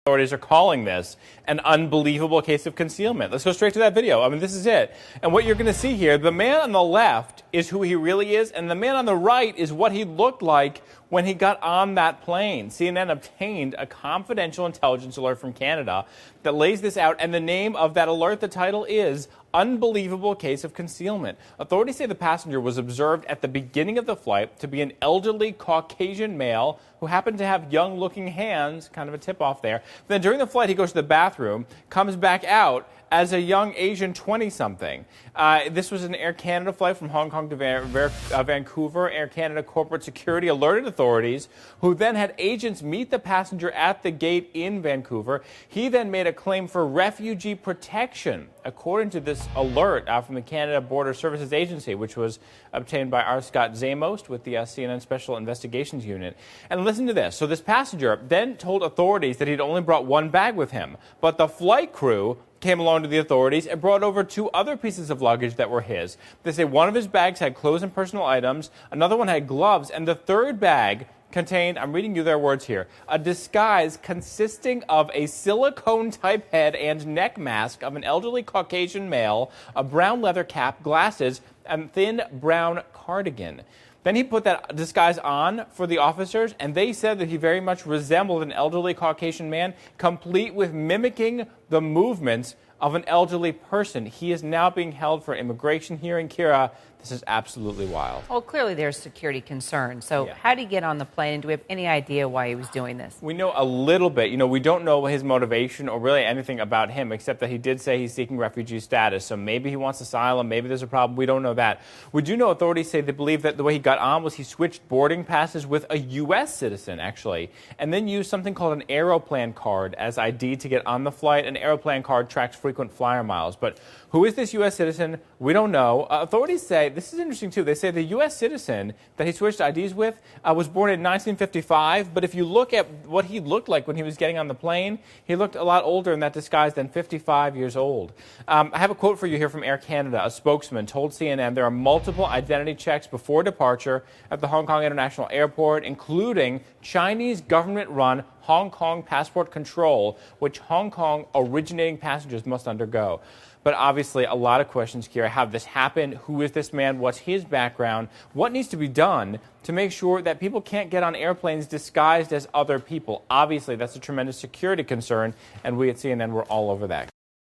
Authorities are calling this an unbelievable case of concealment. Let's go straight to that video. I mean, this is it. And what you're going to see here, the man on the left is who he really is, and the man on the right is what he looked like when he got on that plane. CNN obtained a confidential intelligence alert from Canada that lays this out, and the name of that alert, the title is Unbelievable Case of Concealment. Authorities say the passenger was observed at the beginning of the flight to be an elderly Caucasian male who happened to have young-looking hands, kind of a tip-off there. Then during the flight, he goes to the bathroom, comes back out as a young Asian 20-something. This was an Air Canada flight from Hong Kong to Vancouver. Air Canada corporate security alerted authorities, who then had agents meet the passenger at the gate in Vancouver. He then made a claim for refugee protection, according to this alert from the Canada Border Services Agency, which was obtained by R. Scott Zamost with the CNN Special Investigations Unit. And listen to this. So this passenger then told authorities that he'd only brought one bag with him, but the flight crew came along to the authorities and brought over two other pieces of luggage that were his. They say one of his bags had clothes and personal items, another one had gloves, and the third bag contained, I'm reading you their words here, a disguise consisting of a silicone-type head and neck mask of an elderly Caucasian male, a brown leather cap, glasses, and thin brown cardigan. Then he put that disguise on for the officers, and they said that he very much resembled an elderly Caucasian man, complete with mimicking the movements of an elderly person. He is now being held for immigration hearing. Kira, this is absolutely wild. Well, clearly there's security concerns. So how did he get on the plane? Do we have any idea why he was doing this? We know a little bit. You know, we don't know his motivation or really anything about him, except that he did say he's seeking refugee status. So maybe he wants asylum. Maybe there's a problem. We don't know that. We do know authorities say they believe that the way he got on was he switched boarding passes with a U.S. citizen, actually, and then used something called an Aeroplan card as ID to get on the flight. An Aeroplan card tracks frequent flyer miles. But who is this U.S. citizen? We don't know. Authorities say, this is interesting too, they say the U.S. citizen that he switched IDs with was born in 1955, but if you look at what he looked like when he was getting on the plane, he looked a lot older in that disguise than 55 years old. I have a quote for you here from Air Canada. A spokesman told CNN there are multiple identity checks before departure at the Hong Kong International Airport, including Chinese government-run Hong Kong passport control, which Hong Kong originating passengers must undergo. But obviously, a lot of questions here. How this happened? Who is this man? What's his background? What needs to be done to make sure that people can't get on airplanes disguised as other people? Obviously, that's a tremendous security concern, and we at CNN, we're all over that.